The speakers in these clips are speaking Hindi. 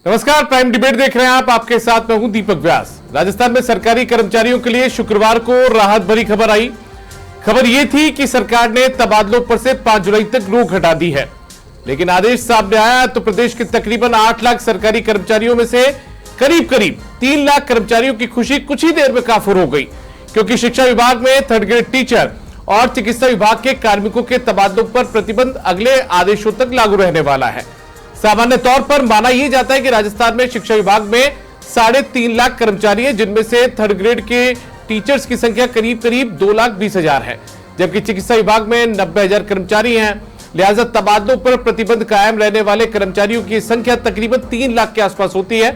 नमस्कार, प्राइम डिबेट देख रहे हैं आप। आपके साथ मैं हूं दीपक व्यास। राजस्थान में सरकारी कर्मचारियों के लिए शुक्रवार को राहत भरी खबर आई। खबर यह थी कि सरकार ने तबादलों पर से 5 जुलाई तक रोक हटा दी है, लेकिन आदेश सामने आया तो प्रदेश के तकरीबन 8 लाख सरकारी कर्मचारियों में से करीब करीब 3 लाख कर्मचारियों की खुशी कुछ ही देर में काफूर हो गई, क्योंकि शिक्षा विभाग में 3rd ग्रेड टीचर और चिकित्सा विभाग के कार्मिकों के तबादलों पर प्रतिबंध अगले आदेशों तक लागू रहने वाला है। सामान्य तौर पर माना यह जाता है कि राजस्थान में शिक्षा विभाग में 3.5 लाख कर्मचारी हैं, जिनमें से 3rd ग्रेड के टीचर्स की संख्या करीब करीब 2,20,000 है, जबकि चिकित्सा विभाग में 90,000 कर्मचारी हैं। लिहाजा तबादलों पर प्रतिबंध कायम रहने वाले कर्मचारियों की संख्या तकरीबन 3 लाख के आसपास होती है।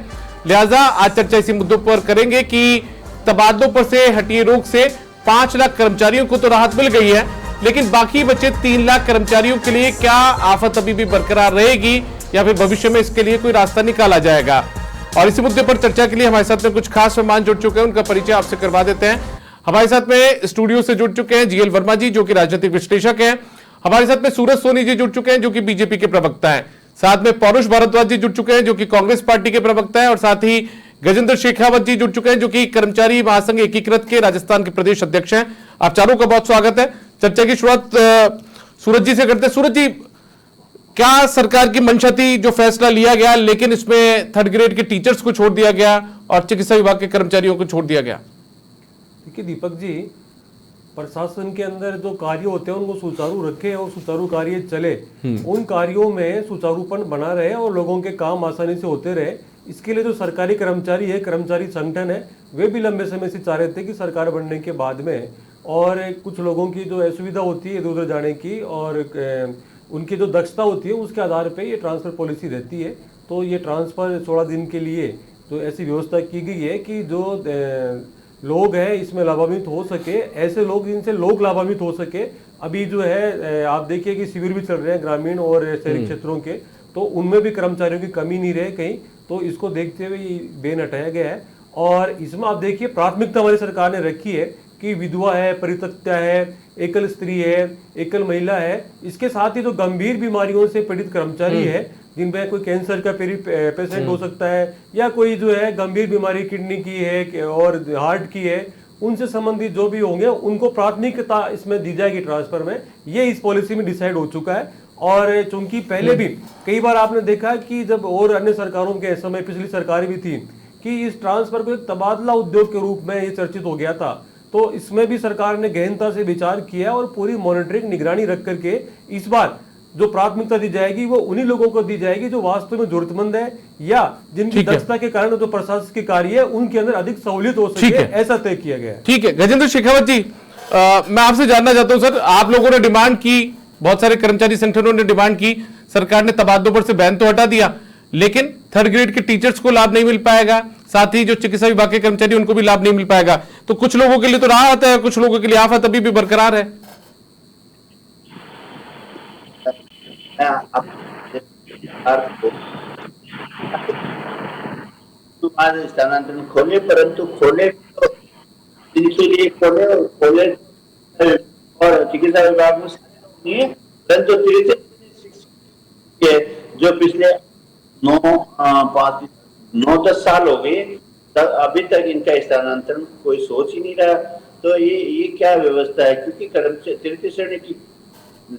लिहाजा आज चर्चा इसी मुद्दों पर करेंगे कि तबादलों पर से हटी रोक से 5 लाख कर्मचारियों को तो राहत मिल गई है, लेकिन बाकी बचे 3 लाख कर्मचारियों के लिए क्या आफत अभी भी बरकरार रहेगी या फिर भविष्य में इसके लिए कोई रास्ता निकाला जाएगा। और इसी मुद्दे पर चर्चा के लिए हमारे साथ में कुछ खास मेहमान जुड़ चुके हैं, उनका परिचय आपसे करवा देते हैं। हमारे साथ में स्टूडियो से जुड़ चुके हैं जीएल वर्मा जी, जो कि राजनीतिक विश्लेषक हैं। हमारे साथ में सूरज सोनी जी जुड़ चुके हैं, जो कि बीजेपी के प्रवक्ता हैं। साथ में पौरुष भारद्वाज जी जुड़ चुके हैं, जो कि कांग्रेस पार्टी के प्रवक्ता है, और साथ ही गजेंद्र शेखावत जी जुड़ चुके हैं, जो कि कर्मचारी महासंघ एकीकृत के राजस्थान के प्रदेश अध्यक्ष हैं। आप चारों का बहुत स्वागत है। चर्चा की शुरुआत सूरज जी से करते हैं। सूरज जी, क्या सरकार की मंशा थी जो फैसला लिया गया, लेकिन इसमें 3rd ग्रेड के टीचर्स को छोड़ दिया गया और चिकित्सा विभाग के कर्मचारियों को छोड़ दिया गया? देखिए दीपक जी, प्रशासन के अंदर जो कार्य होते हैं उनको सुचारू रखे और सुचारू कार्य चले, उन कार्यों में सुचारूपन बना रहे और लोगों के काम आसानी से होते रहे। इसके लिए जो सरकारी कर्मचारी है, कर्मचारी संगठन है, वे भी लंबे समय से चाह रहे थे कि सरकार बनने के बाद में और कुछ लोगों की जो असुविधा होती है इधर उधर जाने की और उनकी जो दक्षता होती है उसके आधार पे ये ट्रांसफ़र पॉलिसी रहती है। तो ये ट्रांसफ़र 16 दिन के लिए तो ऐसी व्यवस्था की गई है कि जो लोग हैं इसमें लाभान्वित हो सके, ऐसे लोग जिनसे लोग लाभान्वित हो सके। अभी जो है आप देखिए कि शिविर भी चल रहे हैं ग्रामीण और शहरी क्षेत्रों के, तो उनमें भी कर्मचारियों की कमी नहीं रहे कहीं, तो इसको देखते हुए ये बैन हटाया गया है। और इसमें आप देखिए प्राथमिकता हमारी सरकार ने रखी है कि विधवा है, परित्यक्ता है, एकल स्त्री है, एकल महिला है, इसके साथ ही जो गंभीर बीमारियों से पीड़ित कर्मचारी है, जिनमें कोई कैंसर का पेशेंट हो सकता है या कोई जो है गंभीर बीमारी किडनी की है और हार्ट की है, उनसे संबंधित जो भी होंगे उनको प्राथमिकता इसमें दी जाएगी ट्रांसफर में। ये इस पॉलिसी में डिसाइड हो चुका है। और चूंकि पहले भी कई बार आपने देखा कि जब और अन्य सरकारों के समय पिछली सरकार भी थी कि इस ट्रांसफर को एक तबादला उद्योग के रूप में ये चर्चित हो गया था, तो इसमें भी सरकार ने गहनता से विचार किया और पूरी मॉनिटरिंग निगरानी रख करके इस बार जो प्राथमिकता दी जाएगी वो उन्हीं लोगों को दी जाएगी जो वास्तव में जरूरतमंद है या जिनकी दक्षता के कारण जो प्रशासकीय कार्य है उनके अंदर अधिक सहूलियत हो सके, ऐसा तय किया गया है। ठीक है गजेंद्र शेखावत जी, मैं आपसे जानना चाहता हूं सर, आप लोगों ने डिमांड की, बहुत सारे कर्मचारी संगठनों ने डिमांड की, सरकार ने तबादलों पर से बैन तो हटा दिया, लेकिन 3rd ग्रेड के टीचर्स को लाभ नहीं मिल पाएगा, साथ ही जो चिकित्सा विभाग के कर्मचारी उनको भी लाभ नहीं मिल पाएगा। तो कुछ लोगों के लिए तो राहत है, कुछ लोगों के लिए आफत अभी भी बरकरार है। स्थानांतरण खोले, परंतु खोले तो इनके लिए खोले और चिकित्सा विभाग में नहीं है, परंतु जो पिछले 9-10 साल हो गए अभी तक इनका स्थानांतरण कोई सोच ही नहीं रहा। तो ये क्या व्यवस्था है, क्योंकि तृतीय श्रेणी की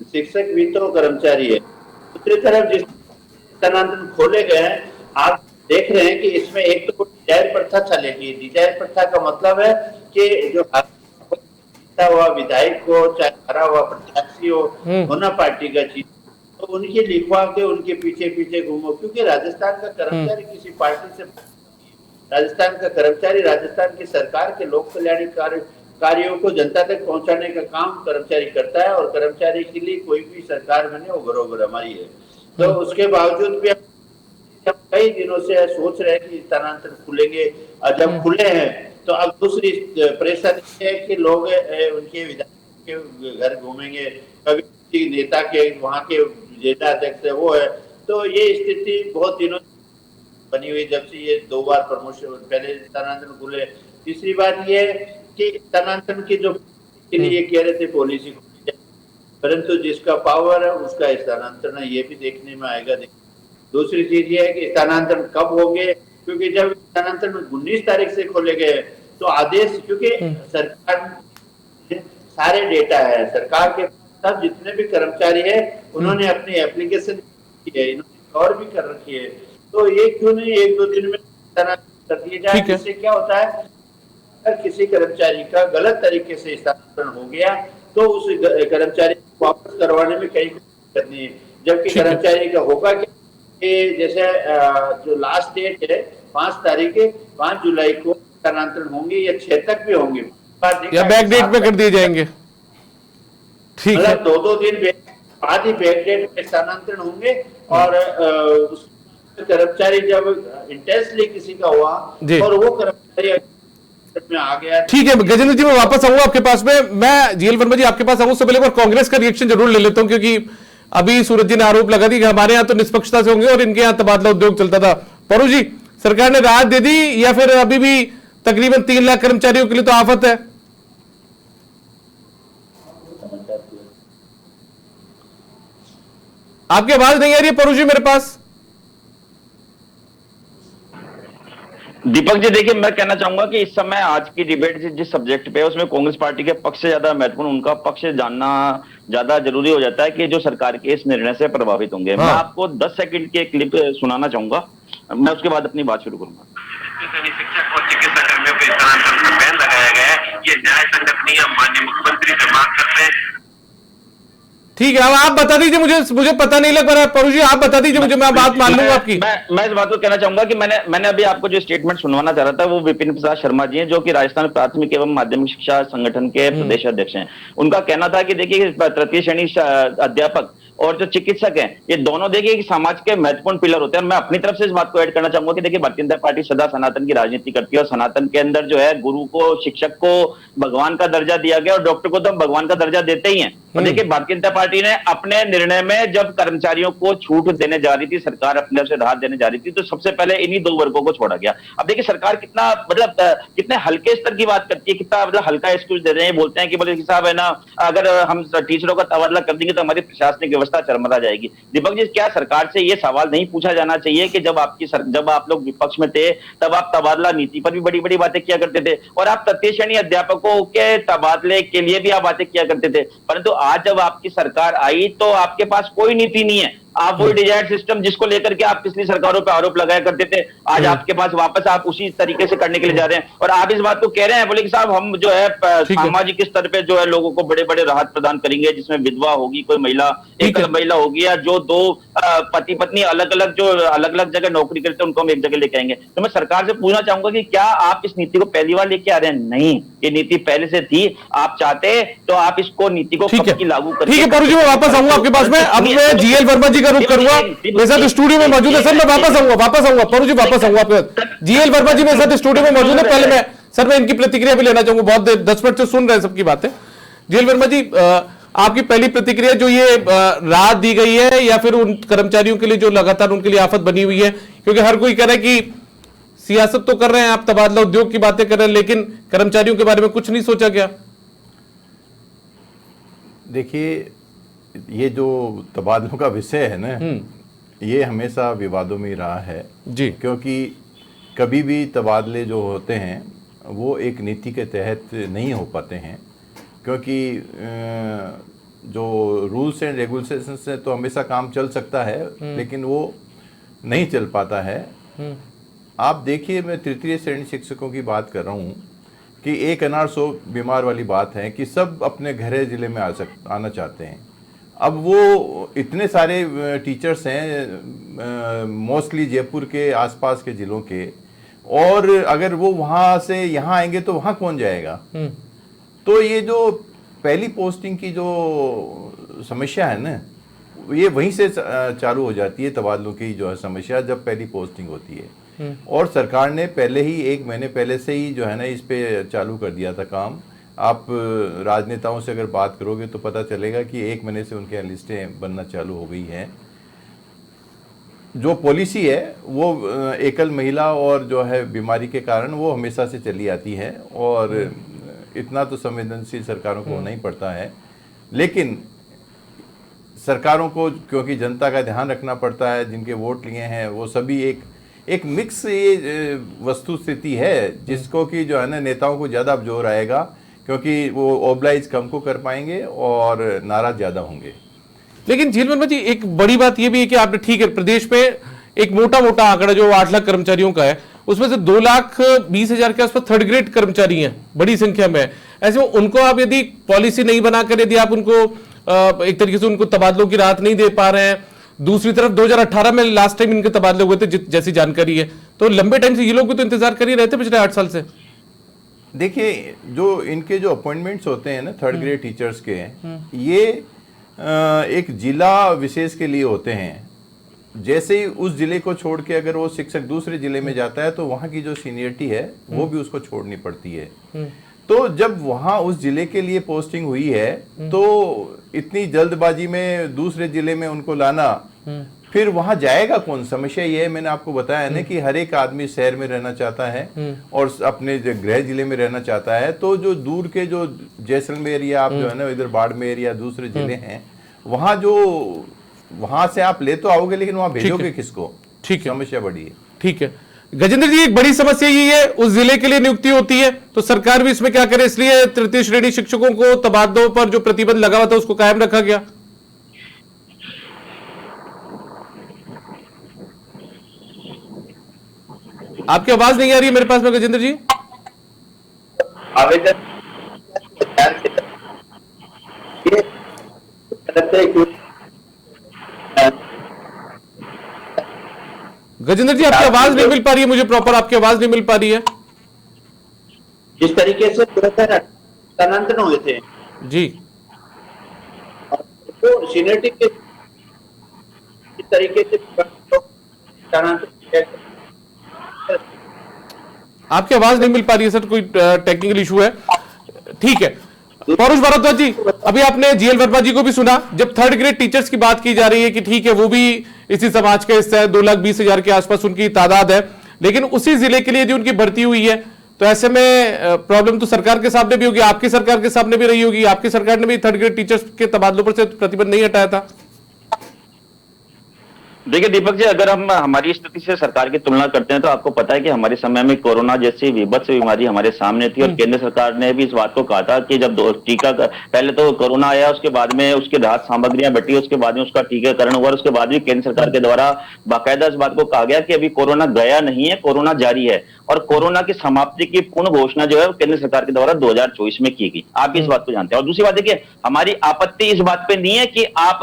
शिक्षक भी तो कर्मचारी है। दूसरी तरफ जिस स्थानांतरण खोले गए हैं, आप देख रहे हैं कि इसमें एक तो डिजायर प्रथा चलेगी। डिजायर प्रथा का मतलब है कि जो हुआ विधायक हो चाहे हरा हुआ प्रत्याशी हो, होना पार्टी का चीज, तो उनके लिखवा के उनके पीछे पीछे घूमो, क्योंकि राजस्थान का कर्मचारी किसी पार्टी से, राजस्थान का कर्मचारी राजस्थान की सरकार के लोक कल्याणी कार्यों को जनता तक पहुंचाने का काम कर्मचारी करता है और कर्मचारी के लिए कोई भी सरकार बने वो बरोबर हमारी है। तो उसके बावजूद भी हम कई दिनों से सोच रहे हैं कि स्थानांतरण खुलेंगे, और जब खुले हैं तो अब दूसरी परेशानी है कि लोग उनके विधायक के घर घूमेंगे, कभी नेता के वहाँ के जिला अध्यक्ष है वो है। तो ये स्थिति बहुत दिनों बनी हुई जब से ये 2 बार प्रमोशन पहले स्थानांतरण खुले। तीसरी बात ये कि स्थानांतरण की जो के लिए ये कह रहे थे पॉलिसी, परंतु जिसका पावर है उसका स्थानांतरण है, ये भी देखने में आएगा। दूसरी चीज ये है कि स्थानांतरण कब होंगे, क्योंकि जब स्थानांतरण 19 तारीख से खोले गए तो आदेश, क्योंकि सरकार सारे डेटा है सरकार के सब जितने भी कर्मचारी है उन्होंने अपनी एप्लीकेशन की है, इन्होंने और भी कर रखी है, तो ये क्यों नहीं 1-2 दिन में स्थानांतरण कर दिया जाए। इससे क्या होता है, अगर किसी कर्मचारी का गलत तरीके से स्थानांतरण हो गया तो उस कर्मचारी को वापस करवाने में कई दिक्कत नहीं है, जबकि कर्मचारी का होगा कि जैसे जो लास्ट डेट है 5 तारीख है, 5 जुलाई को स्थानांतरण होंगे या 6 तक भी होंगे या बैक डेट पे कर दिए जाएंगे। ठीक है, मतलब 2-2 दिन बाद ही बैक डेट में स्थानांतरण होंगे और उस कर्मचारी जब इंटेंसली किसी का हुआ और वो कर्मचारी में आ गया। ठीक है गजेंद्र जी, मैं वापस आऊंगा आपके पास में, मैं जीएल वर्मा जी आपके पास आऊंगा, उससे पहले मैं कांग्रेस का रिएक्शन जरूर ले लेता हूं, क्योंकि अभी सूरज जी ने आरोप लगा दी कि हमारे यहां तो निष्पक्षता से होंगे और इनके यहां तबादला उद्योग चलता था। परू जी, सरकार ने राहत दे दी या फिर अभी भी तकरीबन 3 लाख कर्मचारियों के लिए तो आफत है? आपकी आवाज नहीं आ रही है परू जी मेरे पास। दीपक जी देखिए, मैं कहना चाहूंगा कि इस समय आज की डिबेट जिस सब्जेक्ट पे है उसमें कांग्रेस पार्टी के पक्ष से ज्यादा महत्वपूर्ण उनका पक्ष जानना ज्यादा जरूरी हो जाता है कि जो सरकार के इस निर्णय से प्रभावित होंगे। मैं आपको 10 सेकंड की एक क्लिप सुनाना चाहूंगा, मैं उसके बाद अपनी बात शुरू करूंगा। शिक्षक और चिकित्सा कर्मियों के स्थानांतरण पर बैन लगाया गया है, ये न्याय संगठनीय माननीय मुख्यमंत्री से मांग करते हैं। ठीक है, अब आप बता दीजिए, मुझे पता नहीं लग रहा है परू जी, आप बता दीजिए मुझे, मैं बात मान लूंगा आपकी। मैं इस बात को कहना चाहूंगा कि मैंने अभी आपको जो स्टेटमेंट सुनवाना चाह रहा था वो विपिन प्रसाद शर्मा जी हैं, जो कि राजस्थान प्राथमिक एवं माध्यमिक शिक्षा संगठन के प्रदेश अध्यक्ष हैं। उनका कहना था कि देखिए तृतीय श्रेणी अध्यापक और जो चिकित्सक हैं ये दोनों देखिए कि समाज के महत्वपूर्ण पिलर होते हैं। और मैं अपनी तरफ से इस बात को ऐड करना चाहूंगा कि देखिए भारतीय जनता पार्टी सदा सनातन की राजनीति करती है और सनातन के अंदर जो है गुरु को, शिक्षक को भगवान का दर्जा दिया गया और डॉक्टर को तो हम भगवान का दर्जा देते ही हैं। और देखिए भारतीय जनता पार्टी ने अपने निर्णय में जब कर्मचारियों को छूट देने जा रही थी, सरकार अपने से राहत देने जा रही थी, तो सबसे पहले इन्हीं 2 वर्गों को छोड़ा गया। अब देखिए सरकार कितना मतलब कितने हल्के स्तर की बात करती है, कितना मतलब हल्का एक्सक्यूज दे रहे हैं, बोलते हैं कि बोले साहब है ना, अगर हम टीचरों का तबादला कर देंगे तो हमारी प्रशासनिक व्यवस्था चरमरा जाएगी। दीपक जी, क्या सरकार से यह सवाल नहीं पूछा जाना चाहिए कि जब आप लोग विपक्ष में थे तब आप तबादला नीति पर भी बड़ी बड़ी बातें किया करते थे और आप तृतीय श्रेणी अध्यापकों के तबादले के लिए भी आप बातें किया करते थे, परंतु आज जब आपकी सरकार आई तो आपके पास कोई नीति नहीं है। आप वही डिजायर्ड सिस्टम जिसको लेकर के आप पिछली सरकारों पर आरोप लगाया करते थे, आज आपके पास वापस आप उसी तरीके से करने के लिए जा रहे हैं। और आप इस बात को कह रहे हैं बोले कि साहब हम जो है सामाजिक स्तर पे जो है लोगों को बड़े बड़े राहत प्रदान करेंगे, जिसमें विधवा होगी, कोई महिला एक महिला होगी या जो 2 पति पत्नी अलग अलग जगह नौकरी करते हैं उनको हम एक जगह लेके आएंगे। तो मैं सरकार से पूछना चाहूंगा कि क्या आप इस नीति को पहली बार लेके आ रहे हैं? नहीं, ये नीति पहले से थी, आप चाहते तो आप इसको नीति को कब की लागू करें। ठीक है परू जी, मैं वापस आऊंगा आपके पास में, अब मैं जीएल वर्मा जी का रुख करूंगा, मेरे साथ स्टूडियो में मौजूद है सर, मैं वापस आऊंगा परू जी, वापस आऊंगा आपके। जीएल वर्मा जी मेरे साथ स्टूडियो में मौजूद है, पहले मैं सर मैं इनकी प्रतिक्रिया भी लेना चाहूंगा, बहुत देर 10 मिनट से सुन रहे हैं सबकी बातें। जीएल वर्मा जी, आपकी पहली प्रतिक्रिया, जो ये राहत दी गई है या फिर उन कर्मचारियों के लिए जो लगातार उनके लिए आफत बनी हुई है, क्योंकि हर कोई कह रहा है कि सियासत तो कर रहे हैं आप, तबादला उद्योग की बातें कर रहे हैं, लेकिन कर्मचारियों के बारे में कुछ नहीं सोचा गया। देखिए, ये जो तबादलों का विषय है ना, ये हमेशा विवादों में रहा है जी, क्योंकि कभी भी तबादले जो होते हैं वो एक नीति के तहत नहीं हो पाते हैं, क्योंकि जो रूल्स एंड रेगुलेशन से तो हमेशा काम चल सकता है लेकिन वो नहीं चल पाता है। आप देखिए, मैं तृतीय श्रेणी शिक्षकों की बात कर रहा हूँ कि 1 अनार 100 बीमार वाली बात है कि सब अपने घर जिले में आना चाहते हैं। अब वो इतने सारे टीचर्स हैं मोस्टली जयपुर के आसपास के ज़िलों के, और अगर वो वहाँ से यहाँ आएंगे तो वहाँ कौन जाएगा? तो ये जो पहली पोस्टिंग की जो समस्या है ना, ये वहीं से चालू हो जाती है, तबादलों की जो है समस्या, जब पहली पोस्टिंग होती है। और सरकार ने पहले ही 1 महीने पहले से ही जो है ना इस पे चालू कर दिया था काम। आप राजनेताओं से अगर बात करोगे तो पता चलेगा कि 1 महीने से उनके यहाँ लिस्टें बनना चालू हो गई हैं। जो पॉलिसी है वो एकल महिला और जो है बीमारी के कारण वो हमेशा से चली आती है, और इतना तो संवेदनशील सरकारों को होना ही पड़ता है। लेकिन सरकारों को, क्योंकि जनता का ध्यान रखना पड़ता है, जिनके वोट लिए हैं वो सभी एक मिक्स ये वस्तु स्थिति है, जिसको कि जो है ना नेताओं को ज़्यादा जोर आएगा, क्योंकि वो ओबलाइज कम को कर पाएंगे और नाराज ज़्यादा होंगे। लेकिन झील वर्मा जी, एक बड़ी बात यह भी है कि आपने, ठीक है, प्रदेश में एक मोटा मोटा आंकड़ा जो 8 लाख कर्मचारियों का है, उसमें से 2,20,000 के आसपास थर्ड ग्रेड कर्मचारी हैं, बड़ी संख्या में है। ऐसे में उनको आप यदि पॉलिसी नहीं बनाकर, यदि आप उनको एक तरीके से उनको तबादलों की राहत नहीं दे पा रहे हैं, दूसरी तरफ 2018 में लास्ट टाइम इनके तबादले हुए थे जैसी जानकारी है, तो लंबे टाइम से ये लोग भी तो इंतजार कर ही रहे थे पिछले 8 साल से। देखिए, जो इनके जो अपॉइंटमेंट्स होते हैं ना थर्ड ग्रेड टीचर्स के, ये एक जिला विशेष के लिए होते हैं। जैसे ही उस जिले को छोड़ के अगर वो शिक्षक दूसरे जिले में जाता है तो वहाँ की जो सीनियरिटी है वो भी उसको छोड़नी पड़ती है। तो जब वहाँ उस जिले के लिए पोस्टिंग हुई है तो इतनी जल्दबाजी में दूसरे जिले में उनको लाना, फिर वहां जाएगा कौन? समस्या ये है, मैंने आपको बताया ना कि हर एक आदमी शहर में रहना चाहता है और अपने गृह जिले में रहना चाहता है। तो जो दूर के जो जैसलमेर या आप जो है ना इधर बाड़मेर या दूसरे जिले हैं, वहां से आप ले तो आओगे, लेकिन वहां भेजोगे किसको? ठीक है, समस्या बड़ी है। ठीक है गजेंद्र जी, एक बड़ी समस्या ये है, उस जिले के लिए नियुक्ति होती है तो सरकार भी इसमें क्या करे, इसलिए तृतीय श्रेणी शिक्षकों को तबादलों पर जो प्रतिबंध लगा हुआ था उसको कायम रखा गया। आपकी आवाज नहीं आ रही है मेरे पास में गजेंद्र जी। आवेदन गजेंद्र जी, आपकी आवाज नहीं मिल पा रही है मुझे, प्रॉपर आपकी आवाज नहीं मिल पा रही है। जिस तरीके से स्थानांतरण हुए थे जी, तो सीनियरिटी के इस तरीके से स्थानांतरण, आपकी आवाज नहीं मिल पा रही है सर, कोई टेक्निकल इशू है। ठीक है, पौरुष भारद्वाज जी, अभी आपने जीएल वर्मा जी को भी सुना, जब थर्ड ग्रेड टीचर्स की बात की जा रही है कि ठीक है वो भी इसी समाज का हिस्सा है, 2,20,000 के आसपास उनकी तादाद है, लेकिन उसी जिले के लिए यदि उनकी भर्ती हुई है तो ऐसे में प्रॉब्लम तो सरकार के सामने भी होगी, आपकी सरकार के सामने भी रही होगी। आपकी सरकार ने भी थर्ड ग्रेड टीचर्स के तबादलों पर से प्रतिबंध नहीं हटाया था। देखिए दीपक जी, अगर हम हमारी स्थिति से सरकार की तुलना करते हैं तो आपको पता है कि हमारे समय में कोरोना जैसी विभत्स बीमारी हमारे सामने थी और केंद्र सरकार ने भी इस बात को कहा था कि जब टीका, पहले तो कोरोना आया, उसके बाद में उसकी राहत सामग्रियां बटी, उसके बाद में उसका टीकाकरण हुआ, उसके बाद भी केंद्र सरकार के द्वारा बाकायदा इस बात को कहा गया कि अभी कोरोना गया नहीं है, कोरोना जारी है। और कोरोना की समाप्ति की पूर्ण घोषणा जो है केंद्र सरकार के द्वारा 2024 में की गई। आप इस बात को जानते हैं। और दूसरी बात देखिए, हमारी आपत्ति इस बात पे नहीं है कि आप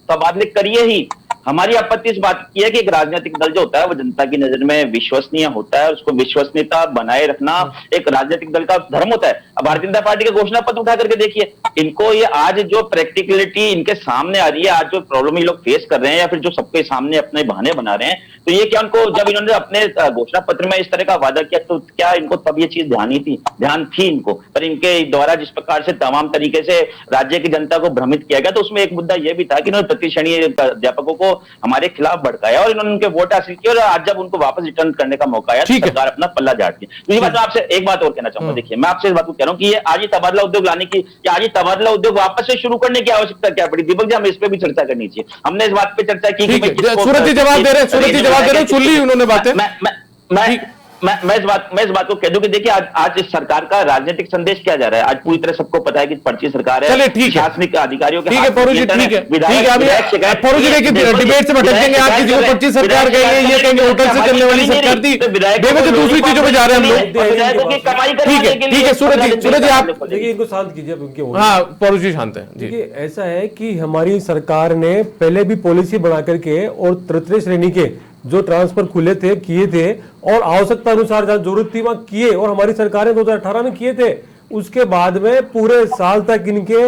तबादले करिए ही, हमारी आपत्ति इस बात की है कि एक राजनीतिक दल जो होता है वो जनता की नजर में विश्वसनीय होता है, उसको विश्वसनीयता बनाए रखना एक राजनीतिक दल का धर्म होता है। अब भारतीय जनता पार्टी का घोषणा पत्र उठा करके देखिए, इनको ये आज जो प्रैक्टिकलिटी इनके सामने आ रही है, आज जो प्रॉब्लम ये लोग फेस कर रहे हैं या फिर जो सबके सामने अपने बहाने बना रहे हैं, तो ये क्या उनको, जब इन्होंने अपने घोषणा पत्र में इस तरह का वादा किया तो क्या इनको तब ये चीज ध्यान थी इनको? पर इनके द्वारा जिस प्रकार से तमाम तरीके से राज्य की जनता को भ्रमित किया गया, तो उसमें एक मुद्दा यह भी था कि इन्होंने तृतीय श्रेणी अध्यापकों को हमारे खिलाफ भड़काया और इन्होंने उनके वोट हासिल किए और आज जब उनको वापस रिटर्न करने का मौका आया तो सरकार अपना पल्ला झाड़ दी। दूसरी बात, मैं आपसे एक बात और कहना चाहूंगा। देखिए, मैं आपसे इस बात को कह रहा हूं कि ये आज ही तबादला उद्योग लाने की या आज ही तबादला उद्योग वापस से शुरू करने की आवश्यकता क्या पड़ी? दीपक जी, हमें इस पे भी चर्चा करनी चाहिए। हमने इस बात पे चर्चा की कि सूरज जी जवाब दे रहे हैं, सूरज जी जवाब दे रहे हैं, सुन ली उन्होंने बातें। मैं इस बात को कह दूं कि देखिए आज इस सरकार का राजनीतिक संदेश क्या जा रहा है। आज पूरी तरह सबको पता है कि पर्ची सरकार है, चलिए ठीक है, प्रशासनिक अधिकारियों के, ठीक है पौरुष जी, ठीक है, पौरुष जी देखिए डिबेट से भटकेंगे, आप किसी को पर्ची सरकार कहेंगे, ये कहेंगे होटल से चलने वाली सरकार थी, देखो दूसरी चीजों में जा रहे हैं हम लोग। ठीक है सूरज जी आप देखिए, इनको शांत कीजिए। हाँ पौरुष जी शांत है। देखिए, ऐसा है कि हमारी सरकार ने पहले भी पॉलिसी बना करके और तृतीय श्रेणी के जो ट्रांसफर खुले थे किए थे और आवश्यकता अनुसार जहां जरूरत थी वहां किए, और हमारी सरकार ने 2018 में किए थे। उसके बाद में पूरे साल तक इनके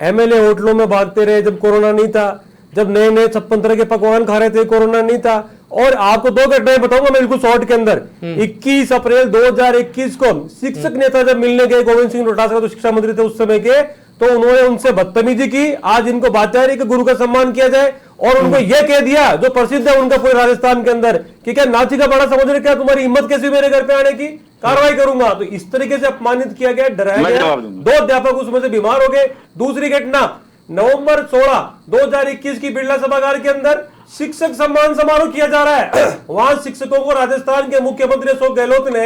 एमएलए होटलों में भागते रहे जब कोरोना नहीं था, जब नए नए 56 तरह के पकवान खा रहे थे, कोरोना नहीं था। और आपको 2 घटनाएं बताऊंगा मैं बिल्कुल शॉर्ट के अंदर। 21 अप्रैल 2021 को शिक्षक नेता जब मिलने गए गोविंद सिंह डोटासरा, तो शिक्षा मंत्री थे उस समय के, तो उन्होंने उनसे बदतमीजी की। आज इनको बात जा रही है कि गुरु का सम्मान किया जाए और उनको यह कह दिया जो प्रसिद्ध है उनका पूरे राजस्थान के अंदर कि क्या नाची का बड़ा समझ रहे, क्या तुम्हारी हिम्मत कैसी मेरे घर पे आने की, कार्रवाई करूंगा। तो इस तरीके से अपमानित किया गया, डराया गया। 2 अध्यापक उसमें से बीमार हो गए। दूसरी घटना नवंबर 16, 2021 की बिरला सभागार के अंदर शिक्षक सम्मान समारोह किया जा रहा है। वहां शिक्षकों को राजस्थान के मुख्यमंत्री अशोक गहलोत ने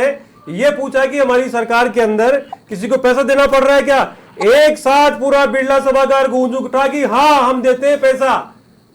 यह पूछा कि हमारी सरकार के अंदर किसी को पैसा देना पड़ रहा है क्या? एक साथ पूरा बिरला सभागार गूंज उठा कि हाँ हम देते हैं पैसा।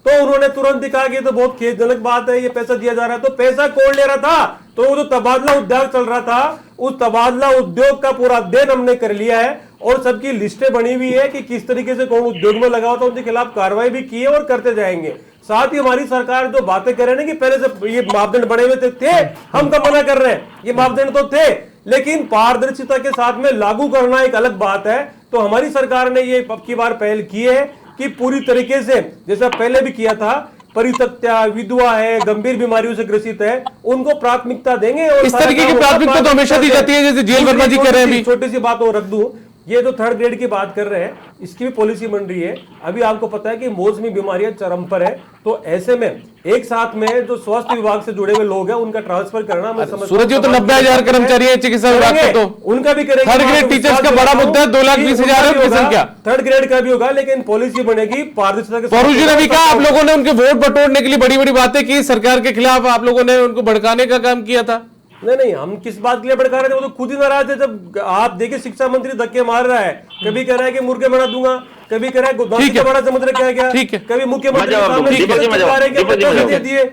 तो उन्होंने तुरंत दिखा कि तो बहुत खेदजनक बात है, ये पैसा दिया जा रहा है। तो पैसा कौन ले रहा था? तो वो जो तबादला उद्योग चल रहा था, उस तबादला उद्योग का पूरा अध्ययन हमने कर लिया है और सबकी लिस्टें बनी हुई है कि किस तरीके से कौन उद्योग में लगा हुआ था, उनके खिलाफ कार्रवाई भी की है और करते जाएंगे। साथ ही हमारी सरकार जो बातें कर रहे हैं ना कि पहले से ये मापदंड बने हुए थे, हम कब मना कर रहे हैं, ये मापदंड तो थे, लेकिन पारदर्शिता के साथ में लागू करना एक अलग बात है। तो हमारी सरकार ने ये अब की बार पहल की है कि पूरी तरीके से जैसा पहले भी किया था, परित्यक्ता, विधवा है, गंभीर बीमारियों से ग्रसित है, उनको प्राथमिकता देंगे। और इस तरीके की प्राथमिकता तो हमेशा दी जाती है, जैसे जेल वर्मा जी कह रहे हैं। छोटी सी बात और रख दूं, ये जो 3rd ग्रेड की बात कर रहे हैं, इसकी भी पॉलिसी बन रही है। अभी आपको पता है कि मौसमी बीमारियां चरम पर है, तो ऐसे में एक साथ में जो स्वास्थ्य विभाग से जुड़े हुए लोग हैं उनका ट्रांसफर करना, मैं समझता हूं सूरज जी तो 90,000 कर्मचारी है चिकित्सा विभाग के, तो उनका भी करेंगे। 3rd ग्रेड टीचर्स का बड़ा मुद्दा है, 2,20,000 है उनकी संख्या। 3rd ग्रेड का भी होगा, लेकिन पॉलिसी बनेगी पारदर्शिता के साथ। पौरू जी ने भी कहा आप लोगों ने उनके वोट बटोरने के लिए बड़ी बड़ी बातें की, सरकार के खिलाफ आप लोगों ने उनको भड़काने का काम किया था। नहीं, हम किस बात के लिए भड़का रहे थे? वो तो खुद ही नाराज है। जब आप देखिए शिक्षा मंत्री धक्के मार रहा है, कभी कह रहा है कि मुर्गे बना दूंगा, कभी कह रहा है गोदाम का बड़ा समुद्र क्या गया, कभी मुख्यमंत्री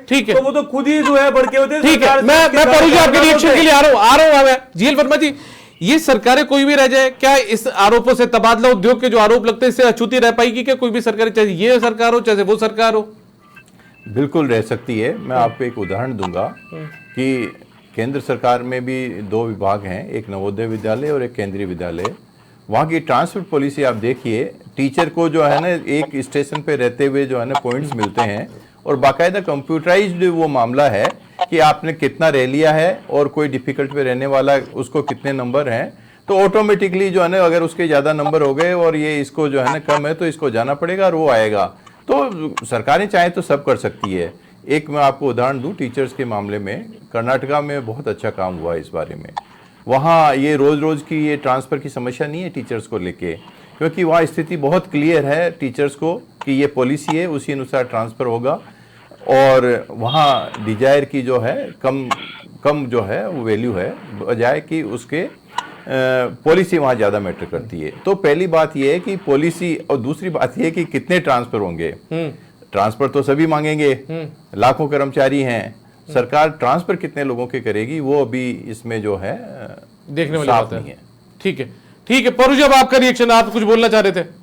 ठीक है, तो वो तो खुद ही जो है भड़के होते हैं। ठीक है, मैं पौरू जी आपके रिएक्शन के लिए आ रहा हूं। जेल वर्मा जी, ये सरकारें कोई भी रह जाए, क्या इस आरोपों से, तबादला उद्योग के जो आरोप लगते हैं, इससे अछूती रह पाएगी क्या कोई भी सरकार, चाहे ये सरकार हो चाहे वो सरकार हो? बिल्कुल रह सकती है। मैं आपको एक उदाहरण दूंगा कि केंद्र सरकार में भी 2 विभाग हैं, एक नवोदय विद्यालय और एक केंद्रीय विद्यालय। वहाँ की ट्रांसफर पॉलिसी आप देखिए, टीचर को जो है ना एक स्टेशन पे रहते हुए जो है ना पॉइंट्स मिलते हैं और बाकायदा कंप्यूटराइज्ड वो मामला है कि आपने कितना रह लिया है और कोई डिफिकल्ट पे रहने वाला उसको कितने नंबर हैं, तो ऑटोमेटिकली जो है ना अगर उसके ज़्यादा नंबर हो गए और ये इसको जो है ना कम है तो इसको जाना पड़ेगा और वो आएगा। तो सरकारें चाहे तो सब कर सकती है। एक मैं आपको उदाहरण दूं, टीचर्स के मामले में कर्नाटका में बहुत अच्छा काम हुआ इस बारे में। वहाँ ये रोज़ की ये ट्रांसफ़र की समस्या नहीं है टीचर्स को लेके, क्योंकि वहाँ स्थिति बहुत क्लियर है टीचर्स को कि ये पॉलिसी है, उसी अनुसार ट्रांसफ़र होगा। और वहाँ डिजायर की जो है कम जो है वो वैल्यू है, बजाय कि उसके पॉलिसी वहाँ ज़्यादा मैटर करती है। तो पहली बात ये है कि पॉलिसी, और दूसरी बात ये है कि कितने ट्रांसफ़र होंगे। ट्रांसफर तो सभी मांगेंगे, लाखों कर्मचारी हैं, सरकार ट्रांसफर कितने लोगों के करेगी वो अभी इसमें जो है देखने वाली बात है। ठीक है पौरू जी, अब आपका रिएक्शन, आप कुछ बोलना चाह रहे थे।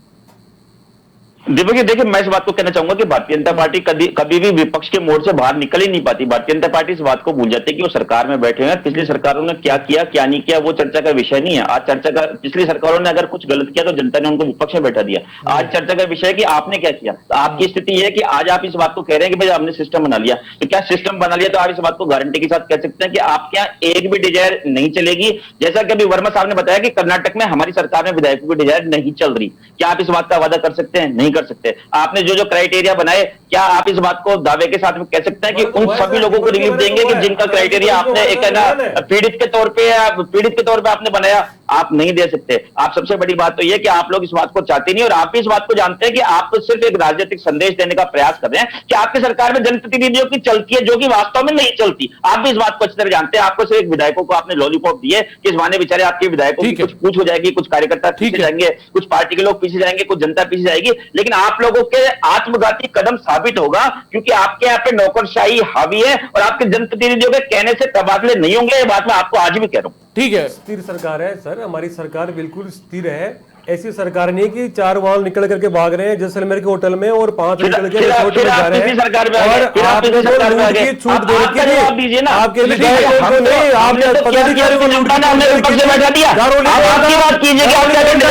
दीपक जी देखिए, मैं इस बात को कहना चाहूंगा कि भारतीय जनता पार्टी कभी भी विपक्ष के मोड़ से बाहर निकल ही नहीं पाती। भारतीय जनता पार्टी इस बात को भूल जाती है कि वो सरकार में बैठे हैं, पिछली सरकारों ने क्या किया क्या नहीं किया वो चर्चा का विषय नहीं है। आज चर्चा का, पिछली सरकारों ने अगर कुछ गलत किया तो जनता ने उनको विपक्ष में बैठा दिया। आज चर्चा का विषय है कि आपने क्या किया। तो आपकी स्थिति है कि आज आप इस बात को कह रहे हैं कि भाई हमने सिस्टम बना लिया, तो क्या सिस्टम बना लिया तो आप इस बात को गारंटी के साथ कह सकते हैं कि आपके यहाँ एक भी डिजायर नहीं चलेगी। जैसा कि अभी वर्मा साहब ने बताया कि कर्नाटक में हमारी सरकार में विधायकों की डिजायर नहीं चल रही, क्या आप इस बात का वादा कर सकते हैं? नहीं कर सकते। आपने जो क्राइटेरिया बनाए, क्या आप इस बात को दावे के साथ में कह सकते हैं कि उन सभी लोगों को रिलीफ देंगे कि जिनका क्राइटेरिया आपने एक है ना पीड़ित के तौर पे आपने बनाया? आप नहीं दे सकते। आप सबसे बड़ी बात तो यह कि आप लोग इस बात को चाहते नहीं, और आप भी इस बात को जानते हैं कि आप तो सिर्फ एक राजनीतिक संदेश देने का प्रयास कर रहे हैं कि आपकी सरकार में जनप्रतिनिधियों की चलती है, जो कि वास्तव में नहीं चलती। आप भी इस बात को अच्छी तरह जानते हैं। आपको सिर्फ विधायकों को आपने लॉलीपॉप दिए कि इस माने बेचारे आपके विधायकों की कुछ पूछ हो जाएगी, कुछ कार्यकर्ता पीछे जाएंगे, कुछ पार्टी के लोग पीछे जाएंगे, कुछ जनता पीछे जाएगी, लेकिन आप लोगों के आत्मघाती कदम साबित होगा, क्योंकि आपके यहाँ पे नौकरशाही हावी है और आपके जनप्रतिनिधियों के कहने से तबादले नहीं होंगे। ये बात मैं आपको आज भी कह रहा हूं। ठीक है, स्थिर सरकार है सर, हमारी सरकार बिल्कुल स्थिर है। ऐसी सरकार नहीं कि 4 वाहन निकल करके भाग रहे हैं जैसलमेर के होटल में और 5 निकल के रिसोर्ट में जा रहे हैं, और आपने जो लूट की छूट दे रखी है आपके विधायकों को नहीं, आपने पदाधिकारियों को लूट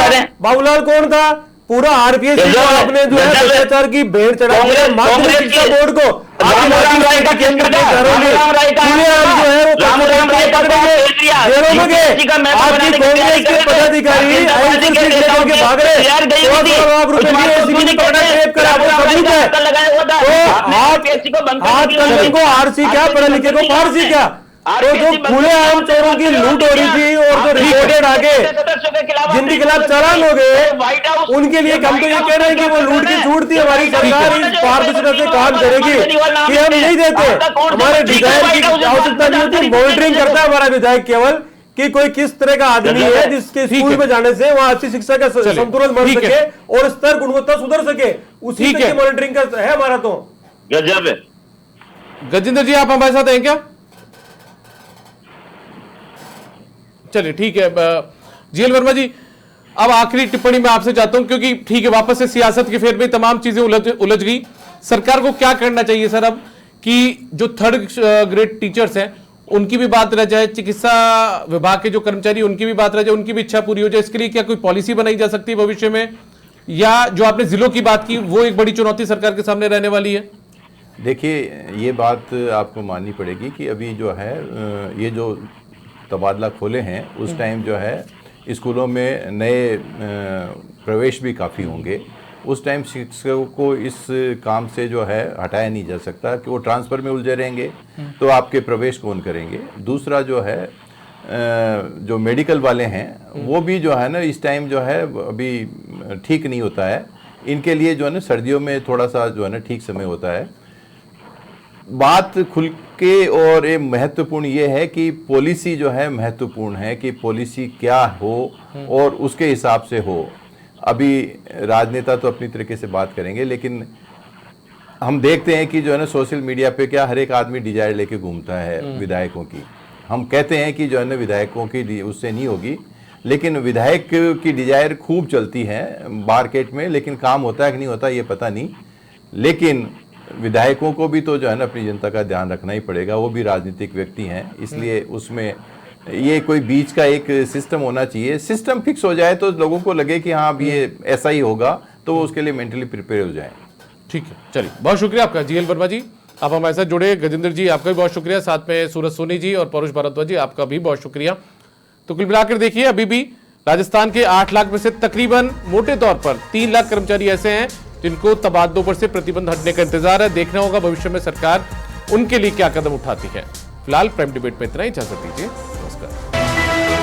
की। बाबूलाल कौन था? पूरा आरपीएस आपने जो है भ्रष्टाचार की भेड़ चढ़ा दिया माध्यमिक शिक्षा बोर्ड को। पदाधिकारी भाग रहे, आरसी क्या, पढ़े लिखे को फारसी क्या? तो जो खुलेआम चोरों की लूट हो रही थी और जो रिपोर्टेड आगे जिनके खिलाफ चालान हो गए, उनके लिए हम तो ये कह रहे हैं कि वो लूट की छूट थी। हमारी सरकार इस पारदर्शिता से काम करेगी कि हम नहीं देते, हमारे विधायक की आवश्यकता नहीं होती, मॉनिटरिंग करता है हमारा विधायक केवल कि कोई किस तरह का आदमी है जिसके स्कूल में जाने से वहां अच्छी शिक्षा का संतुलन बन सके और स्तर गुणवत्ता सुधर सके, उसी की मॉनिटरिंग का है हमारा। तो गजब है। गजेंद्र जी आप हमारे साथ हैं क्या? चलिए ठीक है। जीएल वर्मा जी, अब आखिरी टिप्पणी मैं आपसे चाहता हूं, क्योंकि ठीक है वापस से सियासत के फेर में तमाम चीजें उलझ गई। सरकार को क्या करना चाहिए सर अब कि जो 3rd ग्रेड टीचर्स हैं उनकी भी बात रह जाए, चिकित्सा विभाग के जो कर्मचारी उनकी भी बात रह जाए, उनकी भी इच्छा पूरी हो जाए, इसके लिए क्या कोई पॉलिसी बनाई जा सकती है भविष्य में, या जो आपने जिलों की बात की वो एक बड़ी चुनौती सरकार के सामने रहने वाली है? देखिए, ये बात आपको माननी पड़ेगी कि अभी जो है ये जो तबादला खोले हैं उस टाइम जो है स्कूलों में नए प्रवेश भी काफ़ी होंगे। उस टाइम शिक्षकों को इस काम से जो है हटाया नहीं जा सकता कि वो ट्रांसफ़र में उलझे रहेंगे तो आपके प्रवेश कौन करेंगे। दूसरा जो है जो मेडिकल वाले हैं वो भी जो है ना इस टाइम जो है अभी ठीक नहीं होता है। इनके लिए जो है ना सर्दियों में थोड़ा सा जो है ना ठीक समय होता है। बात खुल के और ये महत्वपूर्ण ये है कि पॉलिसी जो है महत्वपूर्ण है कि पॉलिसी क्या हो और उसके हिसाब से हो। अभी राजनेता तो अपनी तरीके से बात करेंगे, लेकिन हम देखते हैं कि जो है ना सोशल मीडिया पे क्या हर एक आदमी डिजायर लेके घूमता है विधायकों की। हम कहते हैं कि जो है ना विधायकों की उससे नहीं होगी, लेकिन विधायक की डिजायर खूब चलती है मार्केट में, लेकिन काम होता है कि नहीं होता ये पता नहीं। लेकिन विधायकों को भी तो जो है ना अपनी जनता का ध्यान रखना ही पड़ेगा, वो भी राजनीतिक व्यक्ति हैं, इसलिए उसमें ये कोई बीच का एक सिस्टम होना चाहिए। सिस्टम फिक्स हो जाए तो लोगों को लगे कि हाँ अब ये ऐसा ही होगा, तो वो उसके लिए मेंटली प्रिपेयर हो जाए। ठीक है, चलिए बहुत शुक्रिया आपका जीएल वर्मा जी, आप हमारे साथ जुड़े। गजेंद्र जी आपका भी बहुत शुक्रिया, साथ में सूरज सोनी जी और परुष भारद्वाज जी आपका भी बहुत शुक्रिया। तो कुल मिलाकर देखिए अभी भी राजस्थान के 8 लाख में से तकरीबन मोटे तौर पर 3 लाख कर्मचारी ऐसे हैं जिनको तबादलों पर से प्रतिबंध हटने का इंतजार है। देखना होगा भविष्य में सरकार उनके लिए क्या कदम उठाती है। फिलहाल प्राइम डिबेट में इतना ही, इजाजत दीजिए, नमस्कार।